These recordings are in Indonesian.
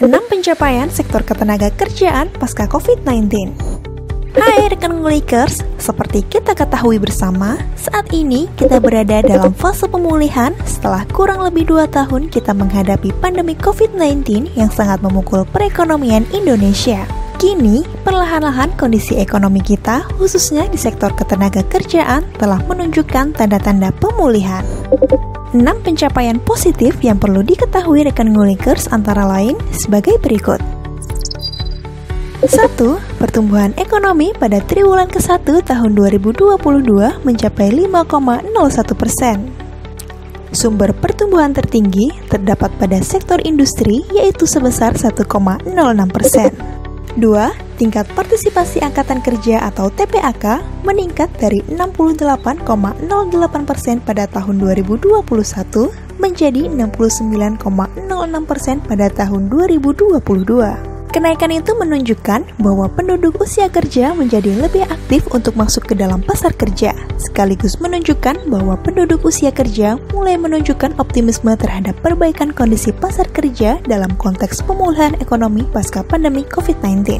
6 pencapaian sektor ketenagakerjaan pasca COVID-19. Hai rekan ngulikers, seperti kita ketahui bersama, saat ini kita berada dalam fase pemulihan setelah kurang lebih 2 tahun kita menghadapi pandemi COVID-19 yang sangat memukul perekonomian Indonesia. Kini, perlahan-lahan kondisi ekonomi kita, khususnya di sektor ketenagakerjaan, telah menunjukkan tanda-tanda pemulihan. 6 pencapaian positif yang perlu diketahui rekan ngulikers antara lain sebagai berikut. 1. Pertumbuhan ekonomi pada triwulan ke-1 tahun 2022 mencapai 5,01%. Sumber pertumbuhan tertinggi terdapat pada sektor industri yaitu sebesar 1,06%. 2. Tingkat partisipasi angkatan kerja atau TPAK meningkat dari 68,08% pada tahun 2021 menjadi 69,06% pada tahun 2022. Kenaikan itu menunjukkan bahwa penduduk usia kerja menjadi lebih aktif untuk masuk ke dalam pasar kerja, sekaligus menunjukkan bahwa penduduk usia kerja mulai menunjukkan optimisme terhadap perbaikan kondisi pasar kerja dalam konteks pemulihan ekonomi pasca pandemi COVID-19.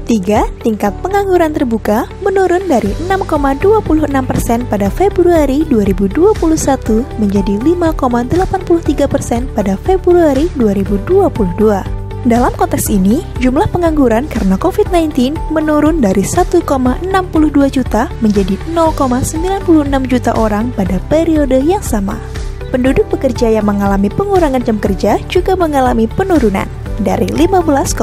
3. Tingkat pengangguran terbuka menurun dari 6,26% pada Februari 2021 menjadi 5,83% pada Februari 2022. Dalam konteks ini, jumlah pengangguran karena COVID-19 menurun dari 1,62 juta menjadi 0,96 juta orang pada periode yang sama. Penduduk pekerja yang mengalami pengurangan jam kerja juga mengalami penurunan dari 15,72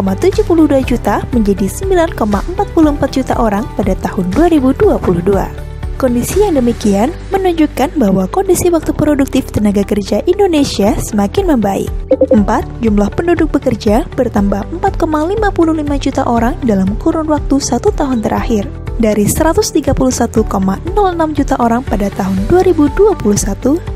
juta menjadi 9,44 juta orang pada tahun 2022. Kondisi yang demikian menunjukkan bahwa kondisi waktu produktif tenaga kerja Indonesia semakin membaik. 4. Jumlah penduduk bekerja bertambah 4,55 juta orang dalam kurun waktu 1 tahun terakhir, dari 131,06 juta orang pada tahun 2021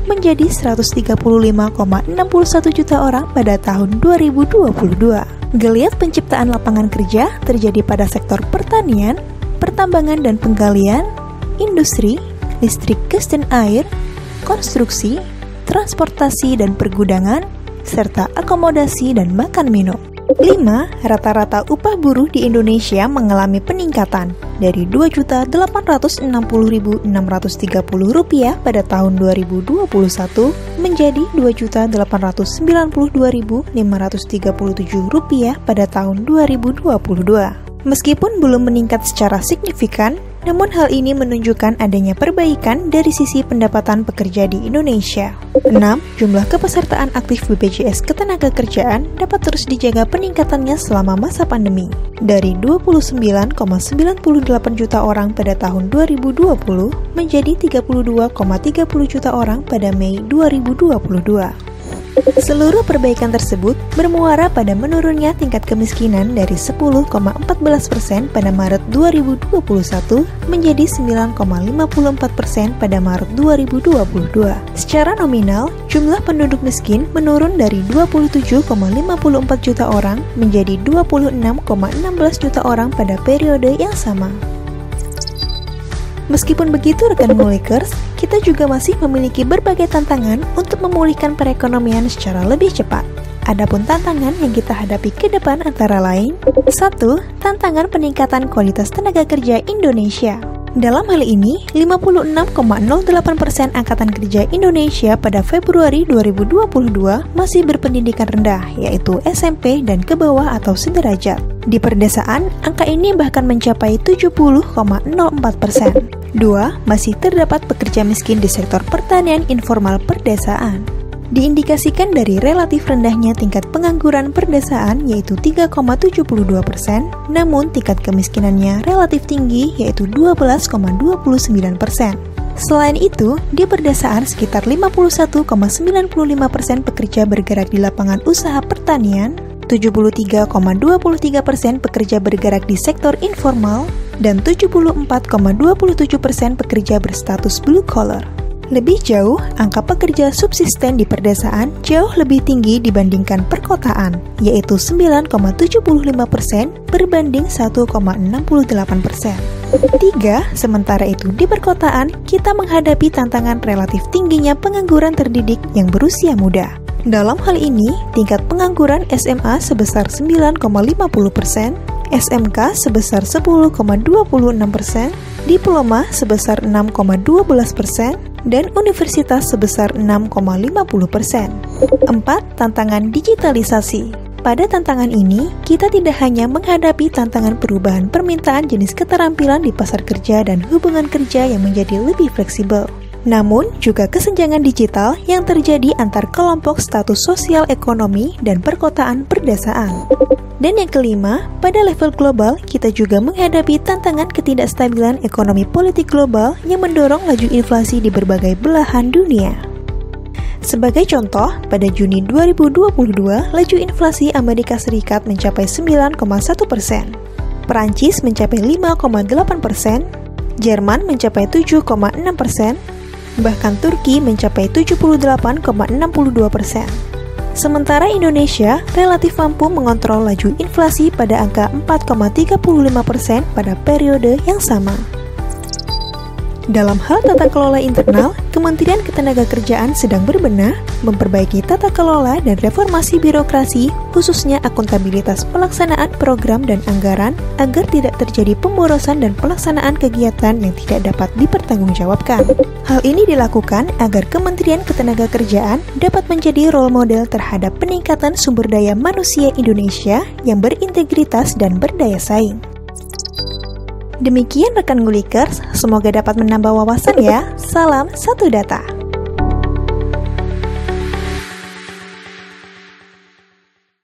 menjadi 135,61 juta orang pada tahun 2022. Geliat penciptaan lapangan kerja terjadi pada sektor pertanian, pertambangan dan penggalian, industri, listrik gas dan air, konstruksi, transportasi dan pergudangan, serta akomodasi dan makan minum. 5. Rata-rata upah buruh di Indonesia mengalami peningkatan dari Rp2.860.630 pada tahun 2021 menjadi Rp2.892.537 pada tahun 2022. Meskipun belum meningkat secara signifikan, namun hal ini menunjukkan adanya perbaikan dari sisi pendapatan pekerja di Indonesia. 6. Jumlah kepesertaan aktif BPJS Ketenagakerjaan dapat terus dijaga peningkatannya selama masa pandemi, dari 29,98 juta orang pada tahun 2020 menjadi 32,30 juta orang pada Mei 2022. Seluruh perbaikan tersebut bermuara pada menurunnya tingkat kemiskinan dari 10,14% pada Maret 2021 menjadi 9,54% pada Maret 2022. Secara nominal, jumlah penduduk miskin menurun dari 27,54 juta orang menjadi 26,16 juta orang pada periode yang sama. Meskipun begitu rekan ngulikers, kita juga masih memiliki berbagai tantangan untuk memulihkan perekonomian secara lebih cepat. Adapun tantangan yang kita hadapi ke depan antara lain: 1. Tantangan peningkatan kualitas tenaga kerja Indonesia. Dalam hal ini, 56,08% angkatan kerja Indonesia pada Februari 2022 masih berpendidikan rendah, yaitu SMP dan ke bawah atau sederajat. Di perdesaan, angka ini bahkan mencapai 70,04%. 2. Masih terdapat pekerja miskin di sektor pertanian informal perdesaan. Diindikasikan dari relatif rendahnya tingkat pengangguran perdesaan yaitu 3,72%, namun tingkat kemiskinannya relatif tinggi yaitu 12,29%. Selain itu, di perdesaan sekitar 51,95% pekerja bergerak di lapangan usaha pertanian, 73,23% pekerja bergerak di sektor informal, dan 74,27% pekerja berstatus blue collar. Lebih jauh, angka pekerja subsisten di perdesaan jauh lebih tinggi dibandingkan perkotaan, yaitu 9,75% berbanding 1,68%. 3. Sementara itu di perkotaan, kita menghadapi tantangan relatif tingginya pengangguran terdidik yang berusia muda. Dalam hal ini, tingkat pengangguran SMA sebesar 9,50%, SMK sebesar 10,26%, diploma sebesar 6,12%, dan universitas sebesar 6,50%. 4. Tantangan digitalisasi. Pada tantangan ini, kita tidak hanya menghadapi tantangan perubahan permintaan jenis keterampilan di pasar kerja dan hubungan kerja yang menjadi lebih fleksibel, namun juga kesenjangan digital yang terjadi antar kelompok status sosial ekonomi dan perkotaan perdesaan. Dan yang kelima, pada level global, kita juga menghadapi tantangan ketidakstabilan ekonomi politik global yang mendorong laju inflasi di berbagai belahan dunia. Sebagai contoh, pada Juni 2022, laju inflasi Amerika Serikat mencapai 9,1%, Perancis mencapai 5,8%, Jerman mencapai 7,6%, bahkan Turki mencapai 78,62%. Sementara Indonesia relatif mampu mengontrol laju inflasi pada angka 4,35% pada periode yang sama. Dalam hal tata kelola internal, Kementerian Ketenagakerjaan sedang berbenah, memperbaiki tata kelola dan reformasi birokrasi, khususnya akuntabilitas pelaksanaan program dan anggaran, agar tidak terjadi pemborosan dan pelaksanaan kegiatan yang tidak dapat dipertanggungjawabkan. Hal ini dilakukan agar Kementerian Ketenagakerjaan dapat menjadi role model terhadap peningkatan sumber daya manusia Indonesia yang berintegritas dan berdaya saing. Demikian rekan Ngulikers, semoga dapat menambah wawasan ya. Salam satu data.